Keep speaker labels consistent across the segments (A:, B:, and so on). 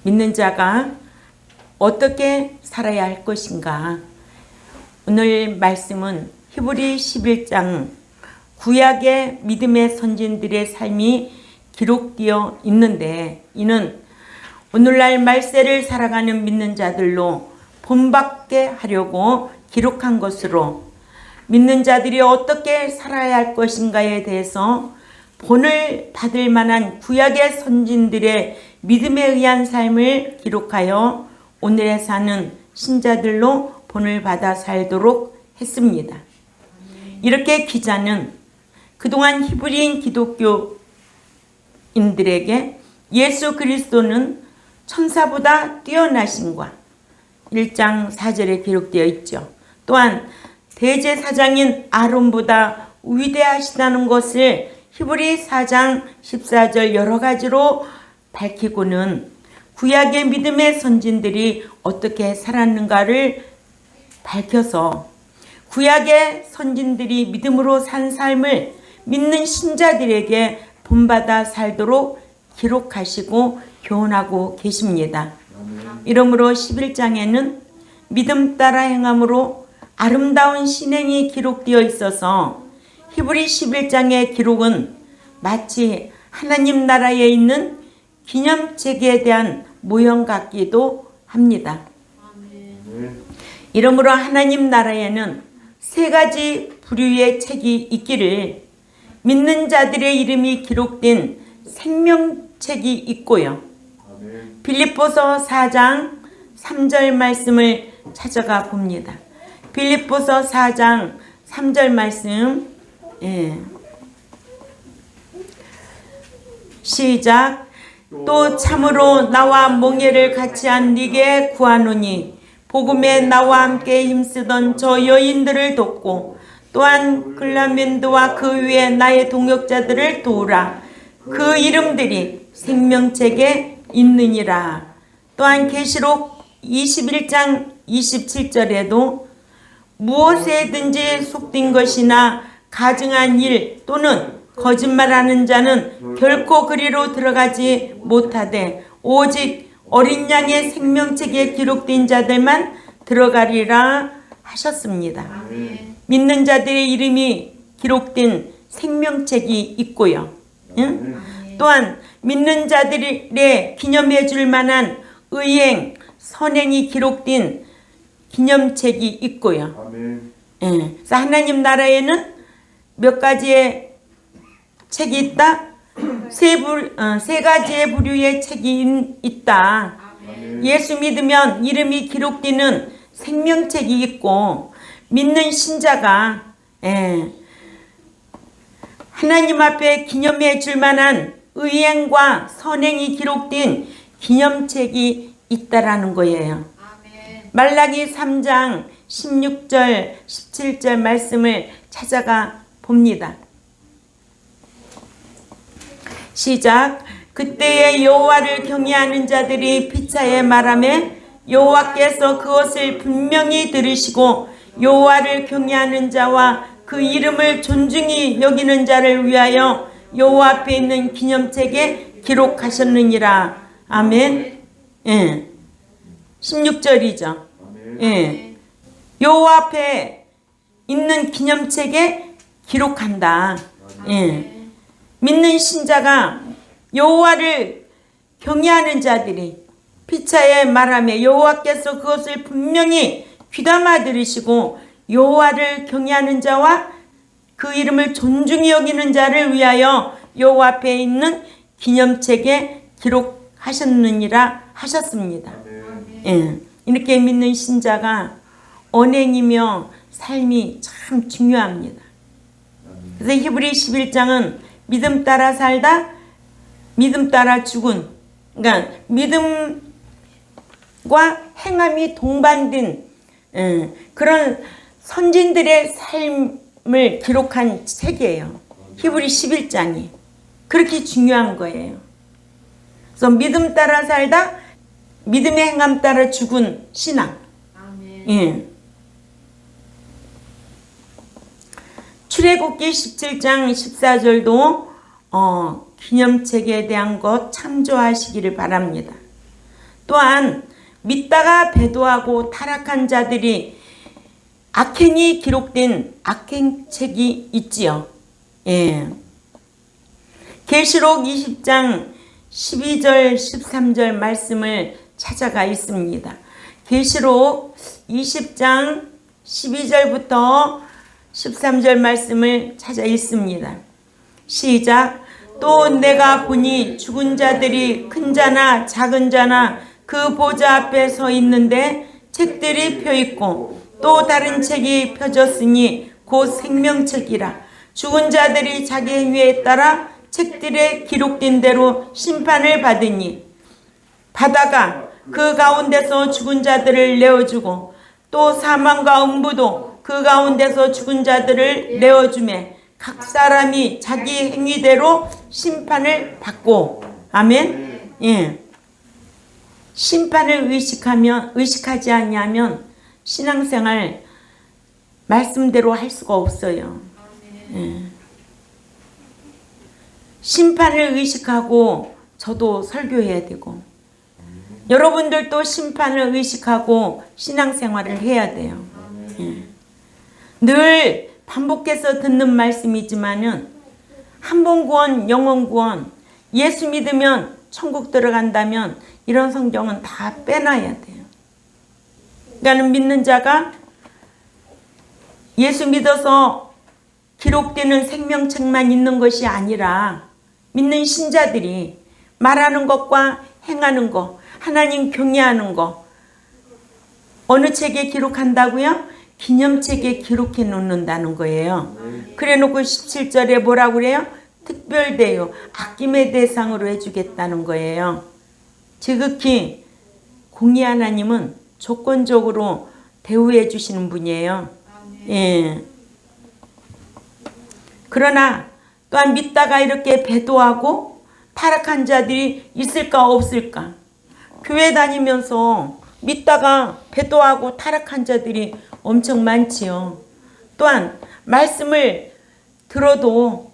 A: 믿는 자가 어떻게 살아야 할 것인가? 오늘 말씀은 히브리 11장 구약의 믿음의 선진들의 삶이 기록되어 있는데, 이는 오늘날 말세를 살아가는 믿는 자들로 본받게 하려고 기록한 것으로, 믿는 자들이 어떻게 살아야 할 것인가에 대해서 본을 받을 만한 구약의 선진들의 믿음에 의한 삶을 기록하여 오늘에 사는 신자들로 본을 받아 살도록 했습니다. 이렇게 기자는 그동안 히브리인 기독교인들에게 예수 그리스도는 천사보다 뛰어나심과 1장 4절에 기록되어 있죠. 또한 대제사장인 아론보다 위대하시다는 것을 히브리 4장 14절 여러 가지로 밝히고는 구약의 믿음의 선진들이 어떻게 살았는가를 밝혀서 구약의 선진들이 믿음으로 산 삶을 믿는 신자들에게 본받아 살도록 기록하시고 교훈하고 계십니다. 이러므로 11장에는 믿음 따라 행함으로 아름다운 신행이 기록되어 있어서 히브리 11장의 기록은 마치 하나님 나라에 있는 기념책에 대한 모형 같기도 합니다. 이러므로 하나님 나라에는 세 가지 부류의 책이 있기를 믿는 자들의 이름이 기록된 생명책이 있고요. 빌립보서 4장 3절 말씀을 찾아가 봅니다. 빌립보서 4장 3절 말씀, 시작. 또 참으로 나와 몽예를 같이 한 네게 구하노니 복음에 나와 함께 힘쓰던 저 여인들을 돕고 또한 클라멘드와 그 위에 나의 동역자들을 도우라. 그 이름들이 생명책에 있느니라. 또한 계시록 21장 27절에도 무엇에든지 속된 것이나 가증한 일 또는 거짓말하는 자는 결코 그리로 들어가지 못하되 오직 어린 양의 생명책에 기록된 자들만 들어가리라 하셨습니다. 믿는 자들의 이름이 기록된 생명책이 있고요. 또한 믿는 자들의 기념해 줄 만한 의행, 선행이 기록된 기념책이 있고요. 그래서 하나님 나라에는 몇 가지의 책이 있다? 세 가지의 부류의 책이 있다. 예수 믿으면 이름이 기록되는 생명책이 있고, 믿는 신자가 하나님 앞에 기념해 줄 만한 의행과 선행이 기록된 기념책이 있다라는 거예요. 말라기 3장 16절 17절 말씀을 찾아가 봅니다. 시작. 그때에 여호와를 경외하는 자들이 피차에 말하매 여호와께서 그것을 분명히 들으시고 여호와를 경외하는 자와 그 이름을 존중히 여기는 자를 위하여 여호와 앞에 있는 기념책에 기록하셨느니라. 아멘. 16절이죠. 여호와 앞에 있는 기념책에 기록한다. 믿는 신자가 여호와를 경외하는 자들이 피차에 말하며 여호와께서 그것을 분명히 귀담아 들으시고 여호와를 경외하는 자와 그 이름을 존중히 여기는 자를 위하여 여호와 앞에 있는 기념책에 기록하셨느니라 하셨습니다. 이렇게 믿는 신자가 언행이며 삶이 참 중요합니다. 그래서 히브리 11장은 믿음 따라 살다, 믿음 따라 죽은, 그러니까 믿음과 행함이 동반된 그런 선진들의 삶을 기록한 책이에요. 히브리 11장이. 그렇게 중요한 거예요. 그래서 믿음 따라 살다, 믿음의 행함 따라 죽은 신앙. 출애굽기 17장 14절도 기념책에 대한 것 참조하시기를 바랍니다. 또한 믿다가 배도하고 타락한 자들이 악행이 기록된 악행책이 있지요. 예. 계시록 20장 12절 13절 말씀을 찾아가 있습니다. 계시록 20장 12절부터 13절 말씀을 찾아 있습니다. 시작. 또 내가 보니 죽은 자들이 큰 자나 작은 자나 그 보좌 앞에 서 있는데 책들이 펴 있고 또 다른 책이 펴졌으니 곧 생명책이라. 죽은 자들이 자기 행위에 따라 책들에 기록된 대로 심판을 받으니 바다가 그 가운데서 죽은 자들을 내어주고 또 사망과 음부도 그 가운데서 죽은 자들을 내어주매 각 사람이 자기 행위대로 심판을 받고. 아멘. 예. 심판을 의식하지 않냐면 신앙생활 말씀대로 할 수가 없어요. 예. 심판을 의식하고 저도 설교해야 되고 여러분들도 심판을 의식하고 신앙생활을 해야 돼요. 예. 늘 반복해서 듣는 말씀이지만은 한 번 구원, 영원 구원, 예수 믿으면 천국 들어간다면 이런 성경은 다 빼놔야 돼요. 그러니까 믿는 자가 예수 믿어서 기록되는 생명책만 있는 것이 아니라 믿는 신자들이 말하는 것과 행하는 것, 하나님 경외하는 것 어느 책에 기록한다고요? 기념책에 기록해 놓는다는 거예요. 그래 놓고 17절에 뭐라고 그래요? 특별대요. 아낌의 대상으로 해주겠다는 거예요. 지극히 공의 하나님은 조건적으로 대우해 주시는 분이에요. 예. 그러나 또한 믿다가 이렇게 배도하고 타락한 자들이 있을까 없을까? 교회 다니면서 믿다가 배도하고 타락한 자들이 엄청 많지요. 또한 말씀을 들어도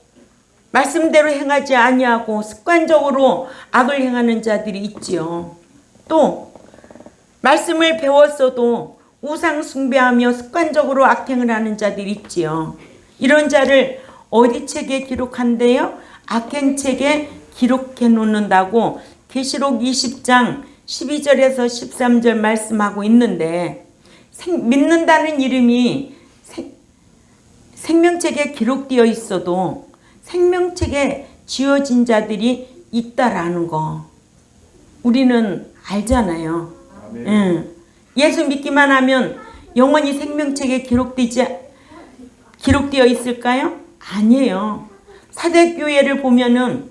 A: 말씀대로 행하지 아니하고 습관적으로 악을 행하는 자들이 있지요. 또 말씀을 배웠어도 우상 숭배하며 습관적으로 악행을 하는 자들이 있지요. 이런 자를 어디 책에 기록한대요? 악행책에 기록해 놓는다고 계시록 20장 12절에서 13절 말씀하고 있는데 믿는다는 이름이 생명책에 기록되어 있어도 생명책에 지어진 자들이 있다라는 거 우리는 알잖아요. 예수 믿기만 하면 영원히 생명책에 기록되어 있을까요? 아니에요. 사대교회를 보면은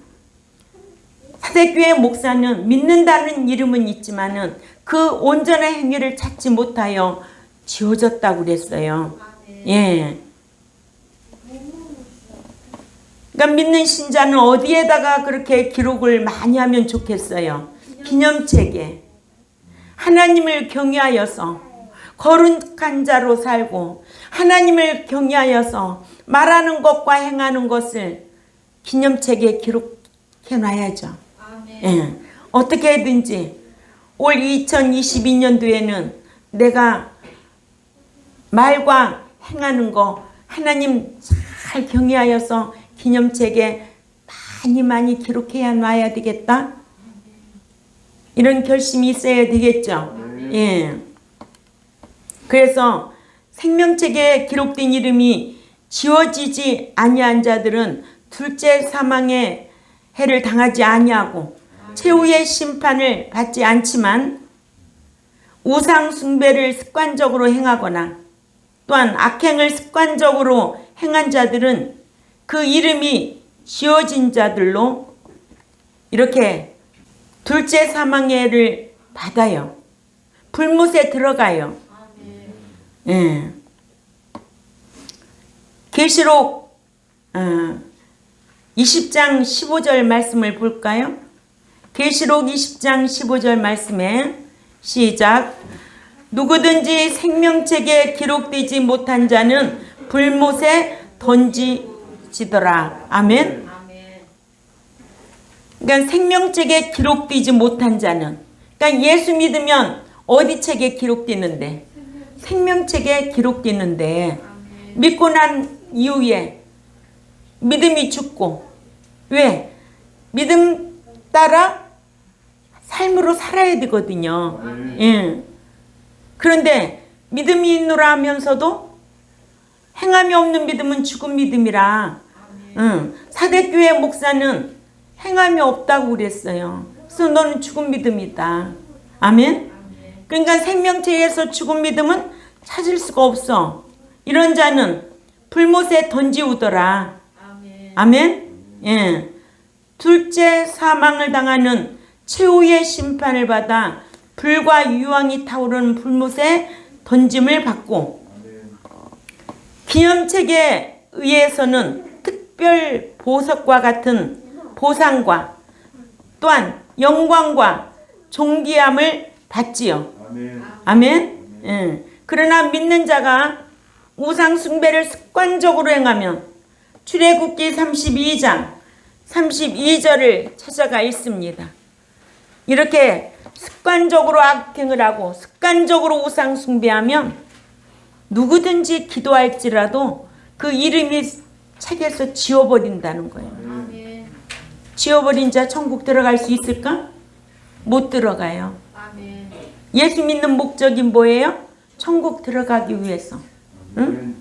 A: 사대교회 목사는 믿는다는 이름은 있지만은 그 온전한 행위를 찾지 못하여 지워졌다고 그랬어요. 예. 그러니까 믿는 신자는 어디에다가 그렇게 기록을 많이 하면 좋겠어요? 기념책에. 하나님을 경외하여서 거룩한 자로 살고 하나님을 경외하여서 말하는 것과 행하는 것을 기념책에 기록해 놔야죠. 예. 어떻게든지 올 2022년도에는 내가 말과 행하는 거 하나님 잘 경외하여서 기념책에 많이 기록해야 놔야 되겠다. 이런 결심이 있어야 되겠죠. 예. 그래서 생명책에 기록된 이름이 지워지지 아니한 자들은 둘째 사망의 해를 당하지 아니하고 최후의 심판을 받지 않지만 우상 숭배를 습관적으로 행하거나 또한 악행을 습관적으로 행한 자들은 그 이름이 지워진 자들로 이렇게 둘째 사망의 해를 받아요. 불못에 들어가요. 예. 계시록 20장 15절 말씀을 볼까요? 계시록 20장 15절 말씀에 시작. 누구든지 생명책에 기록되지 못한 자는 불못에 던지지더라. 아멘. 그러니까 생명책에 기록되지 못한 자는 그러니까 예수 믿으면 어디 책에 기록되는데? 생명책에 기록되는데 믿고 난 이후에 믿음이 죽고 왜? 믿음 따라 삶으로 살아야 되거든요. 예. 그런데 믿음이 있노라 하면서도 행함이 없는 믿음은 죽은 믿음이라 사대교회 목사는 행함이 없다고 그랬어요. 그래서 너는 죽은 믿음이다. 아멘? 그러니까 생명체에서 죽은 믿음은 찾을 수가 없어. 이런 자는 불못에 던지우더라. 아멘? 예. 둘째 사망을 당하는 최후의 심판을 받아 불과 유황이 타오르는 불못에 던짐을 받고 기념책에 의해서는 특별 보석과 같은 보상과 또한 영광과 존귀함을 받지요. 아멘. 예. 그러나 믿는 자가 우상 숭배를 습관적으로 행하면 출애굽기 32장 32절을 찾아가 있습니다. 이렇게 습관적으로 악행을 하고 습관적으로 우상 숭배하면 누구든지 기도할지라도 그 이름이 책에서 지워버린다는 거예요. 지워버린 자 천국 들어갈 수 있을까? 못 들어가요. 예수 믿는 목적이 뭐예요? 천국 들어가기 위해서. 응?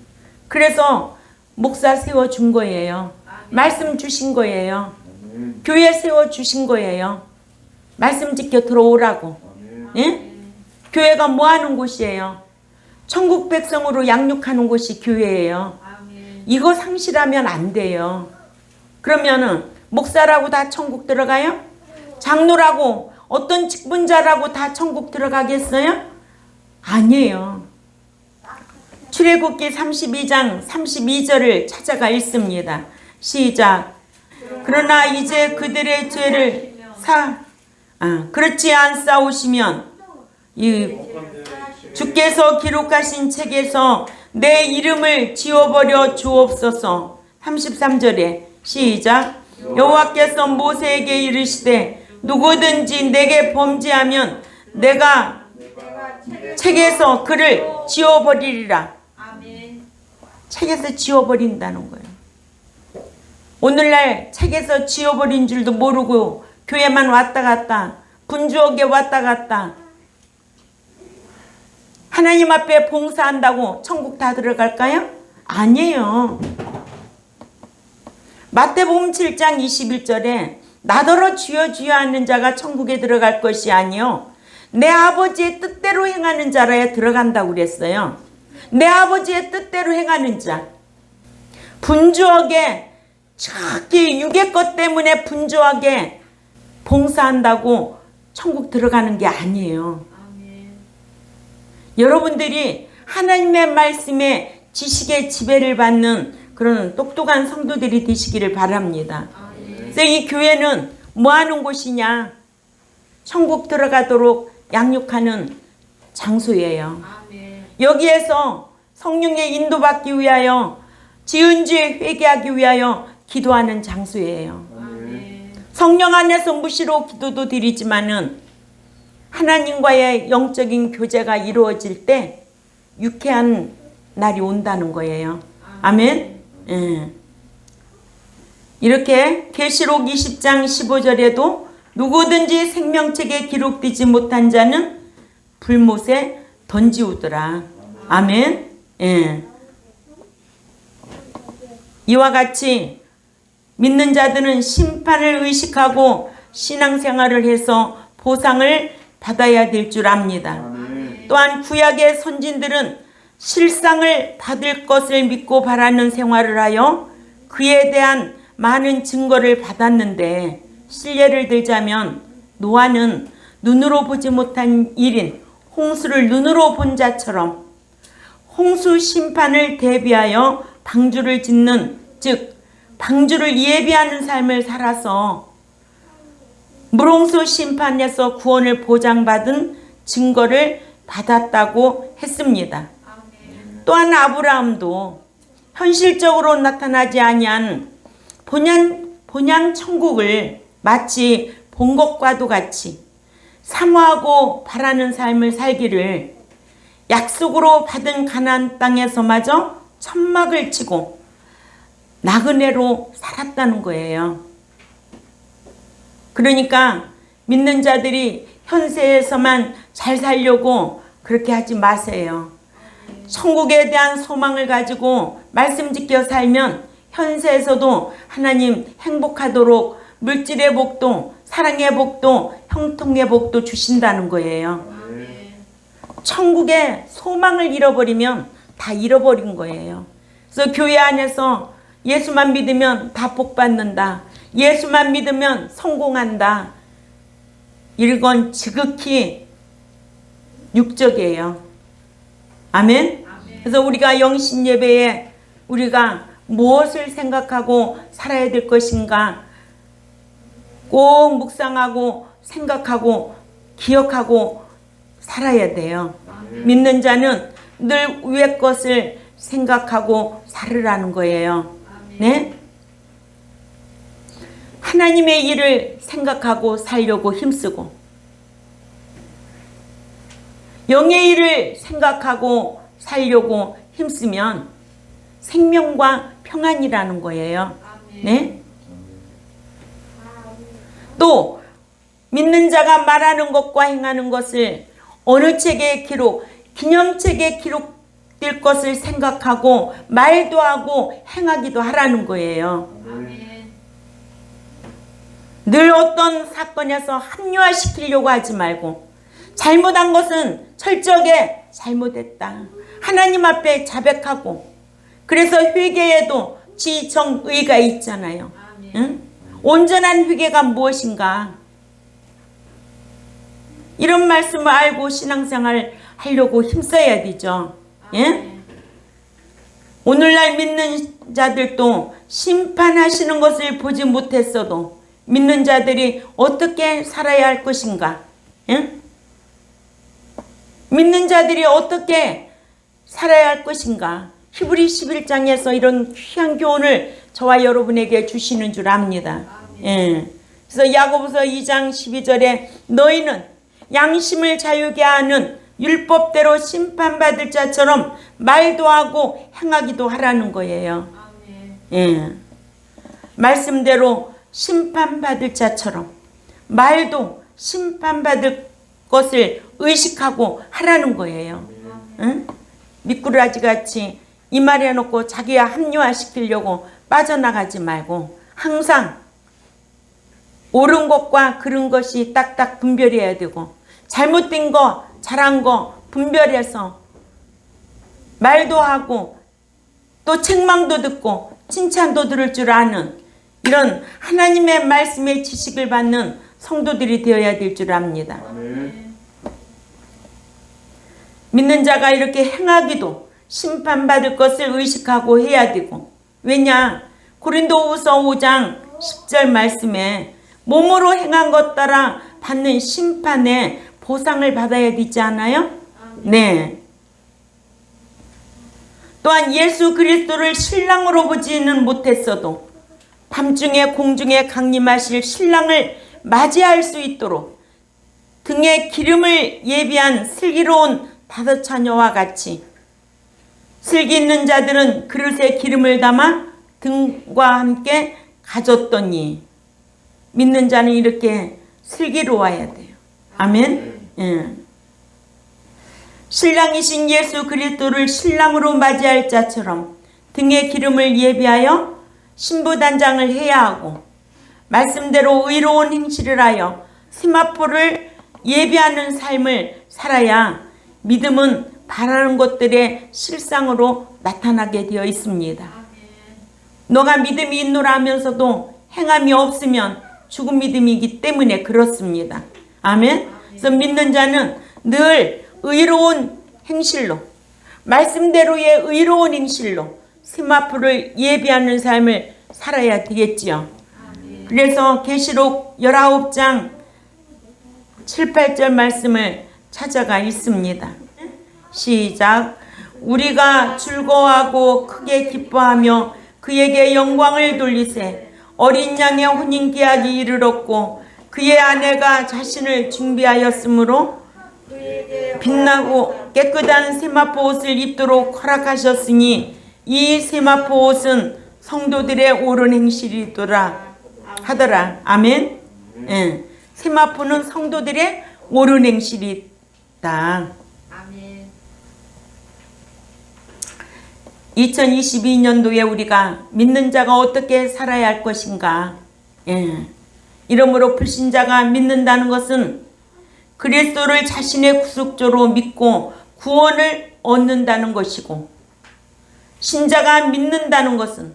A: 그래서 목사 세워준 거예요. 말씀 주신 거예요. 교회 세워주신 거예요. 말씀 지켜 들어오라고. 예? 교회가 뭐 하는 곳이에요? 천국 백성으로 양육하는 곳이 교회예요. 이거 상실하면 안 돼요. 그러면은 목사라고 다 천국 들어가요? 장로라고 어떤 직분자라고 다 천국 들어가겠어요? 아니에요. 출애굽기 32장 32절을 찾아가 읽습니다. 시작. 그러나 이제 그들의 죄를 그렇지 않사오시면 주께서 기록하신 책에서 내 이름을 지워버려 주옵소서. 33절에 시작. 여호와께서 모세에게 이르시되 누구든지 내게 범죄하면 내가 책에서 그를 지워버리리라. 책에서 지워버린다는 거예요. 오늘날 책에서 지워버린 줄도 모르고 교회만 왔다 갔다 분주하게 왔다 갔다 하나님 앞에 봉사한다고 천국 다 들어갈까요? 아니에요. 마태복음 7장 21절에 나더러 주여 주여 하는 자가 천국에 들어갈 것이 아니요 내 아버지의 뜻대로 행하는 자라야 들어간다고 그랬어요. 내 아버지의 뜻대로 행하는 자. 분주하게 저기 육의 것 때문에 분주하게 봉사한다고 천국 들어가는 게 아니에요. 여러분들이 하나님의 말씀에 지식의 지배를 받는 그런 똑똑한 성도들이 되시기를 바랍니다. 그래서 이 교회는 뭐 하는 곳이냐? 천국 들어가도록 양육하는 장소예요. 여기에서 성령의 인도받기 위하여 지은 죄 회개하기 위하여 기도하는 장소예요. 성령 안에서 무시로 기도도 드리지만은 하나님과의 영적인 교제가 이루어질 때 유쾌한 날이 온다는 거예요. 아멘. 이렇게 계시록 20장 15절에도 누구든지 생명책에 기록되지 못한 자는 불못에 던지우더라. 아멘. 이와 같이 믿는 자들은 심판을 의식하고 신앙생활을 해서 보상을 받아야 될 줄 압니다. 또한 구약의 선진들은 실상을 받을 것을 믿고 바라는 생활을 하여 그에 대한 많은 증거를 받았는데 실례를 들자면 노아는 눈으로 보지 못한 일인 홍수를 눈으로 본 자처럼 홍수 심판을 대비하여 방주를 짓는 즉 방주를 예비하는 삶을 살아서 물홍수 심판에서 구원을 보장받은 증거를 받았다고 했습니다. 또한 아브라함도 현실적으로 나타나지 아니한 본향 천국을 마치 본 것과도 같이 사모하고 바라는 삶을 살기를 약속으로 받은 가나안 땅에서마저 천막을 치고 나그네로 살았다는 거예요. 그러니까 믿는 자들이 현세에서만 잘 살려고 그렇게 하지 마세요. 천국에 대한 소망을 가지고 말씀 지켜 살면 현세에서도 하나님 행복하도록 물질의 복도, 사랑의 복도, 형통의 복도 주신다는 거예요. 천국의 소망을 잃어버리면 다 잃어버린 거예요. 그래서 교회 안에서 예수만 믿으면 다 복 받는다, 예수만 믿으면 성공한다, 이건 지극히 육적이에요. 아멘? 그래서 우리가 영신 예배에 우리가 무엇을 생각하고 살아야 될 것인가 꼭 묵상하고 생각하고 기억하고 살아야 돼요. 믿는 자는 늘 위의 것을 생각하고 살으라는 거예요. 네? 하나님의 일을 생각하고 살려고 힘쓰고 영의 일을 생각하고 살려고 힘쓰면 생명과 평안이라는 거예요. 네? 또 믿는 자가 말하는 것과 행하는 것을 어느 책에 기념책에 기록될 것을 생각하고 말도 하고 행하기도 하라는 거예요. 늘 어떤 사건에서 합리화시키려고 하지 말고 잘못한 것은 철저하게 잘못했다, 하나님 앞에 자백하고, 그래서 회개에도 지정의가 있잖아요. 응? 온전한 회개가 무엇인가, 이런 말씀을 알고 신앙생활 하려고 힘써야 되죠. 예? 오늘날 믿는 자들도 심판하시는 것을 보지 못했어도 믿는 자들이 어떻게 살아야 할 것인가, 예? 믿는 자들이 어떻게 살아야 할 것인가, 히브리 11장에서 이런 귀한 교훈을 저와 여러분에게 주시는 줄 압니다. 예. 그래서 야고보서 2장 12절에 너희는 양심을 자유게 하는 율법대로 심판받을 자처럼 말도 하고 행하기도 하라는 거예요. 예. 말씀대로 심판받을 자처럼 말도 심판받을 것을 의식하고 하라는 거예요. 응? 미꾸라지 같이 이 말 해놓고 자기야 합리화시키려고 빠져나가지 말고 항상 옳은 것과 그른 것이 딱딱 분별해야 되고 잘못된 거 잘한 거 분별해서 말도 하고 또 책망도 듣고 칭찬도 들을 줄 아는 이런 하나님의 말씀의 지식을 받는 성도들이 되어야 될 줄 압니다. 믿는 자가 이렇게 행하기도 심판받을 것을 의식하고 해야 되고, 왜냐 고린도후서 5장 10절 말씀에 몸으로 행한 것 따라 받는 심판의 보상을 받아야 되지 않아요? 네. 또한 예수 그리스도를 신랑으로 보지는 못했어도 밤중에 공중에 강림하실 신랑을 맞이할 수 있도록 등에 기름을 예비한 슬기로운 5처녀와 같이 슬기 있는 자들은 그릇에 기름을 담아 등과 함께 가졌더니 믿는 자는 이렇게 슬기로워야 돼요. 아멘. 예. 신랑이신 예수 그리스도를 신랑으로 맞이할 자처럼 등에 기름을 예비하여 신부단장을 해야 하고 말씀대로 의로운 행실을 하여 세마포를 예비하는 삶을 살아야 믿음은 바라는 것들의 실상으로 나타나게 되어 있습니다. 너가 믿음이 있노라 하면서도 행함이 없으면 죽은 믿음이기 때문에 그렇습니다. 아멘. 그래서 믿는 자는 늘 의로운 행실로 말씀대로의 의로운 행실로 세마포를 예비하는 삶을 살아야 되겠지요. 그래서 계시록 19장 7, 8절 말씀을 찾아가 있습니다. 시작. 우리가 즐거워하고 크게 기뻐하며 그에게 영광을 돌리세 어린 양의 혼인계약이 이르렀고 그의 아내가 자신을 준비하였으므로 빛나고 깨끗한 세마포 옷을 입도록 허락하셨으니 이 세마포 옷은 성도들의 옳은 행실이더라 하더라. 아멘. 예. 세마포는 성도들의 옳은 행실이다. 2022년도에 우리가 믿는 자가 어떻게 살아야 할 것인가. 이러므로 불신자가 믿는다는 것은 그리스도를 자신의 구속주로 믿고 구원을 얻는다는 것이고, 신자가 믿는다는 것은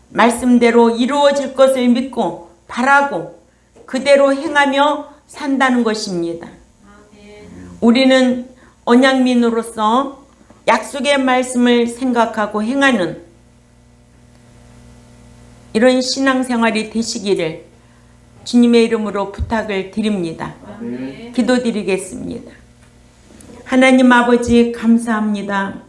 A: 말씀대로 이루어질 것을 믿고 바라고 그대로 행하며 산다는 것입니다. 우리는 언약민으로서 약속의 말씀을 생각하고 행하는 이런 신앙생활이 되시기를 주님의 이름으로 부탁을 드립니다. 기도드리겠습니다. 하나님 아버지 감사합니다.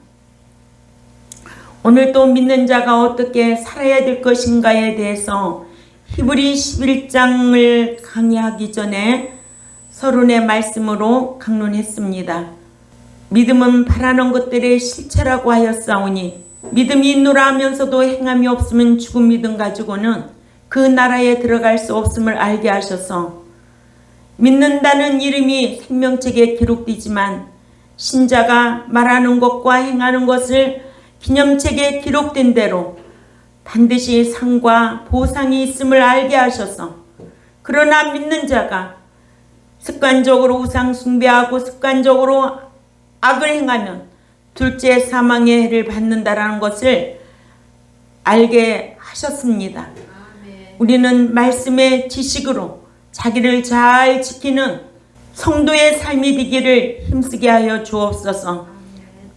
A: 오늘 또 믿는 자가 어떻게 살아야 될 것인가에 대해서 히브리 11장을 강의하기 전에 서론의 말씀으로 강론했습니다. 믿음은 바라는 것들의 실체라고 하였사오니 믿음이 있노라 하면서도 행함이 없으면 죽은 믿음 가지고는 그 나라에 들어갈 수 없음을 알게 하셔서 믿는다는 이름이 생명책에 기록되지만 신자가 말하는 것과 행하는 것을 기념책에 기록된 대로 반드시 상과 보상이 있음을 알게 하셔서 그러나 믿는 자가 습관적으로 우상 숭배하고 습관적으로 악을 행하면 둘째 사망의 해를 받는다라는 것을 알게 하셨습니다. 우리는 말씀의 지식으로 자기를 잘 지키는 성도의 삶이 되기를 힘쓰게 하여 주옵소서.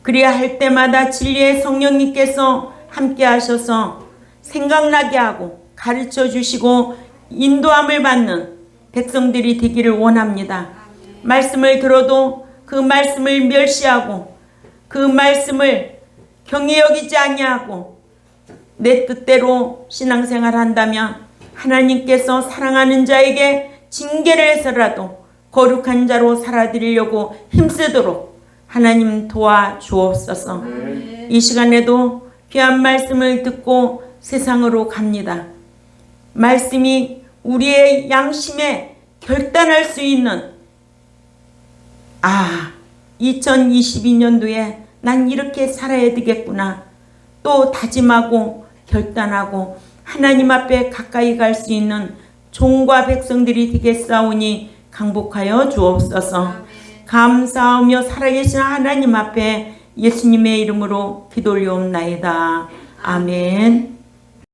A: 그래야 할 때마다 진리의 성령님께서 함께 하셔서 생각나게 하고 가르쳐 주시고 인도함을 받는 백성들이 되기를 원합니다. 말씀을 들어도 그 말씀을 멸시하고 그 말씀을 경히 여기지 아니하고 내 뜻대로 신앙생활 한다면 하나님께서 사랑하는 자에게 징계를 해서라도 거룩한 자로 살아드리려고 힘쓰도록 하나님 도와주옵소서. 이 시간에도 귀한 말씀을 듣고 세상으로 갑니다. 말씀이 우리의 양심에 결단할 수 있는 2022년도에 난 이렇게 살아야 되겠구나. 또 다짐하고 결단하고 하나님 앞에 가까이 갈 수 있는 종과 백성들이 되겠사오니 강복하여 주옵소서. 감사하며 살아계신 하나님 앞에 예수님의 이름으로 기도 올려옵나이다. 아멘.